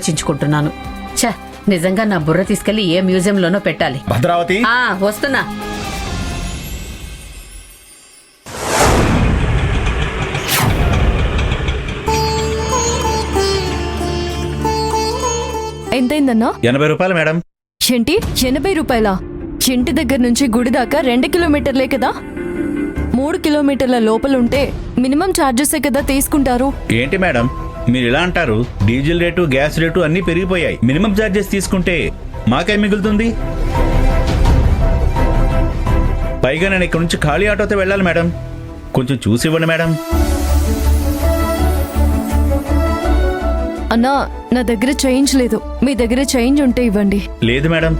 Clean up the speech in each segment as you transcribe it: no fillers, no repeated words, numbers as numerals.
ఆలోచించుకుంటున్నాను. ఛ, నిజంగా నా బుర్ర తీసుకెళ్లి ఏ మ్యూజియంలోనో పెట్టాలి. భద్రావతి, వస్తున్నా. ఎంతైందన్నా? 80 రూపాయలు మేడం. ఏంటి 80 రూపాయలా? ఇంటి దగ్గర నుంచి గుడి దాకా 2 కిలోమీటర్లే కదా. 3 కిలోమీటర్ల లోపలుంటే మినిమం ఛార్జెసే కదా తీసుకుంటారు. ఏంటి మేడం మీరు ఇలా అంటారు? డీజిల్ రేటు, గ్యాస్ రేటు అన్నీ పెరిగిపోయాయి. మినిమం ఛార్జెస్ తీసుకుంటే మాకే మిగులుతుంది? పైగా నేను ఇక్కడ నుంచి ఖాళీ ఆటోతో వెళ్ళాలి మేడం. కొంచెం చూసి ఇవ్వండి మేడం. అన్నా, నా దగ్గర చేంజ్ లేదు. మీ దగ్గర చేంజ్ ఉంటే ఇవ్వండి. లేదు మేడం,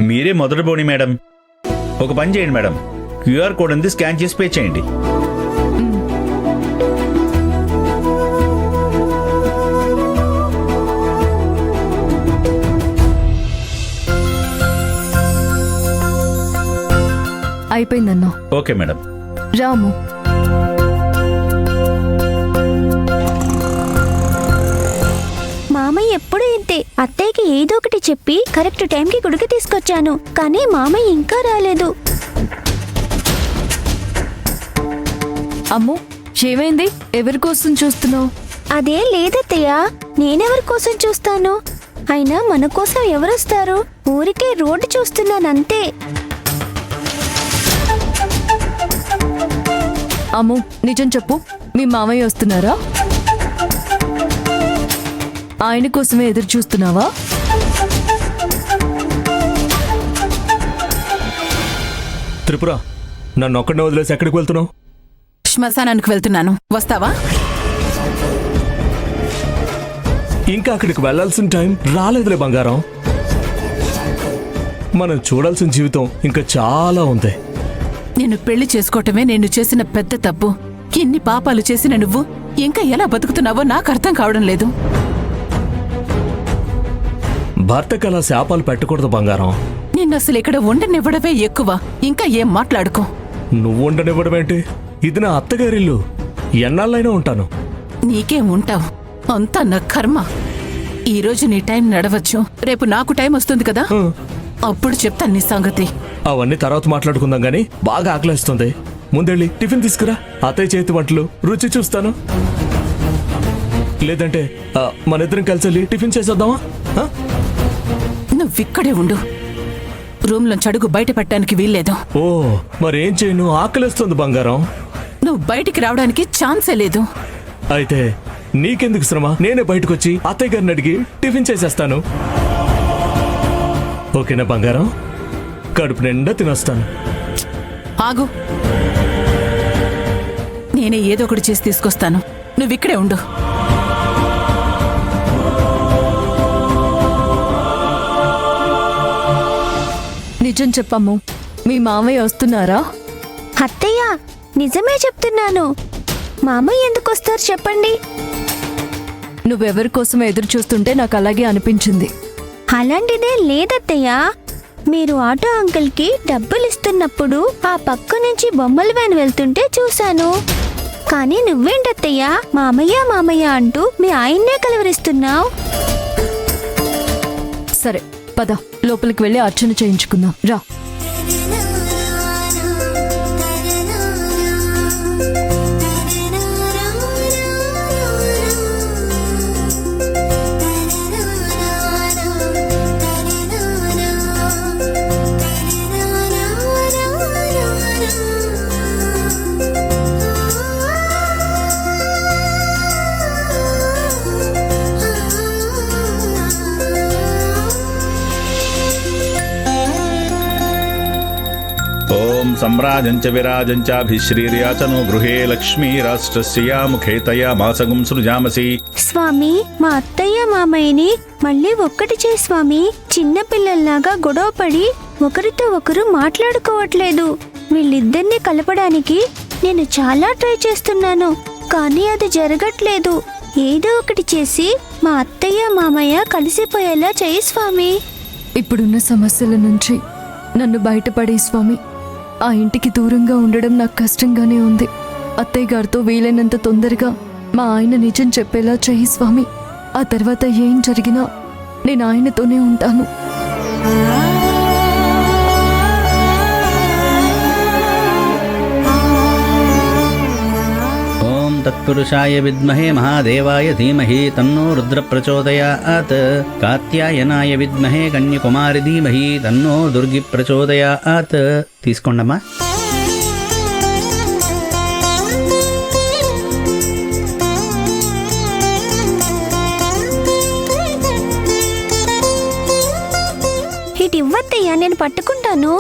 మీరే మొదటి బోని మేడం. ఒక పని చేయండి మేడం, క్యూఆర్ కోడ్ ఉంది, స్కాన్ చేసి పే చేయండి. అయిపోయిందన్నా. Okay madam. రాము, మామయ్య ఎప్పుడు ఇంతే. అత్తయ్యకి ఏదో ఒకటి చెప్పి కరెక్ట్ టైంకి గుడికి తీసుకొచ్చాను, కానీ మామయ్య ఇంకా రాలేదు. అమ్ము, ఏమైంది? ఎవరి కోసం చూస్తున్నావు? అదే లేదత్తయ్య, నేనెవరి కోసం చూస్తాను? అయినా మన కోసం ఎవరొస్తారు? ఊరికే రోడ్డు చూస్తున్నానంతే. అమ్ము, నిజం చెప్పు, మీ మామయ్య వస్తున్నారా? ఆయన కోసమే ఎదురు చూస్తున్నావా? త్రిపుర, నన్ను ఒక్కడిని వదిలేసి ఎక్కడికి వెళ్తున్నావు? శ్మశానానికి వెళ్తున్నాను, వస్తావా? ఇంకా అక్కడికి వెళ్లాల్సిన టైం రాలేదులే బంగారం. మనం చూడాల్సిన జీవితం ఇంకా చాలా ఉంది. నిన్ను పెళ్లి చేసుకోవటమే నేను చేసిన పెద్ద తప్పు. ఇన్ని పాపాలు చేసిన నువ్వు ఇంకా ఎలా బతుకుతున్నావో నాకు అర్థం కావడం లేదు. భర్తకు అలా శాపాలు పెట్టకూడదు బంగారం. నిన్నసలు ఇక్కడ ఉండనివ్వడమే ఎక్కువ. ఇంకా ఏం మాట్లాడుకో. నువ్వు ఉండనివ్వడమేంటి? ఇది నా అత్తగారిల్లు. ఎన్నాళ్ళైనా ఉంటాను. నీకేం ఉంటావు, అంతా నా కర్మ. ఈ రోజు నీ టైం నడవచ్చు, రేపు నాకు టైం వస్తుంది కదా, అప్పుడు చెప్తాను నీ సంగతి. అవన్నీ తర్వాత మాట్లాడుకుందాం గాని, బాగా ఆకలేస్తుంది. ముందెళ్ళి టిఫిన్ తీసుకురా. అత్తయ్య చేతి వంటలు రుచి చూస్తాను. లేదంటే మనిద్దరం కలిసి వెళ్ళి టిఫిన్ చేసేద్దామా? నువ్విక్కడే ఉండు, రూమ్ లో అడుగు బయట పెట్టడానికి వీల్లేదు. ఓ, మరేం చేయను? ఆకలేస్తుంది బంగారం. నువ్వు బయటికి రావడానికి ఛాన్సే లేదు. అయితే నీకెందుకు శ్రమ? నేనే బయటకొచ్చి అత్తయ్య గారిని అడిగి టిఫిన్ చేసేస్తాను. ఓకేనా బంగారం? కడుపు నిండా తినొస్తాను. ఆగు, నేనే ఏదో ఒకటి చేసి తీసుకొస్తాను. నువ్విక్కడే ఉండు. నిజం చెప్పమ్ము, మీ మామయ్య వస్తున్నారా? అత్తయ్య, నిజమే చెప్తున్నాను. మామయ్య ఎందుకు వస్తారు చెప్పండి? నువ్వెవరి కోసం ఎదురు చూస్తుంటే నాకు అలాగే అనిపించింది. అలాంటిదే లేదత్తయ్య. మీరు ఆటో అంకుల్కి డబ్బులు ఇస్తున్నప్పుడు ఆ పక్క నుంచి బొమ్మల వ్యాన్ వెళ్తుంటే చూశాను. కానీ నువ్వేంటత్తయ్య మామయ్య మామయ్య అంటూ మీ ఆయన్నే కలవరిస్తున్నావు? సరే పద, లోపలికి వెళ్ళి అర్చన చేయించుకుందాం రా. सम्राजञ्च विराजञ्चाभिश्रीर्याचनो गृहे लक्ष्मीराष्ट्रस्य मुखे तया मासगुं सृजामसि. స్వామి, మా అత్తయ్య మామయ్యని మళ్ళీ ఒక్కటి చేయి స్వామి. చిన్న పిల్లల్లాగా గొడవపడి ఒకరితో ఒకరు మాట్లాడుకోవట్లేదు. వీళ్ళిద్దరిని కలపడానికి నేను చాలా ట్రై చేస్తున్నాను, కానీ అది జరగట్లేదు. ఏదో ఒకటి చేసి మా అత్తయ్య మామయ్య కలిసిపోయేలా చేయి స్వామి. ఇప్పుడున్న సమస్యల నుంచి నన్ను బయటపడే స్వామి. ఆ ఇంటికి దూరంగా ఉండడం నాకు కష్టంగానే ఉంది. అత్తయ్య గారితో వీలైనంత తొందరగా మా ఆయన నిజం చెప్పేలా చెయ్యి స్వామి. ఆ తర్వాత ఏం జరిగినా నేను ఆయనతోనే ఉంటాను. ఓం తత్పురుషాయ విద్మహే మహాదేవాయ ధీమహి తన్నో రుద్ర ప్రచోదయాత్. కాత్యాయనాయ విద్మహే కన్యకుమారి ధీమహి తన్నో దుర్గి ప్రచోదయాత్. తీసుకోండమ్మా. ఇటు ఇవ్వత్తయ్యా, నేను పట్టుకుంటాను.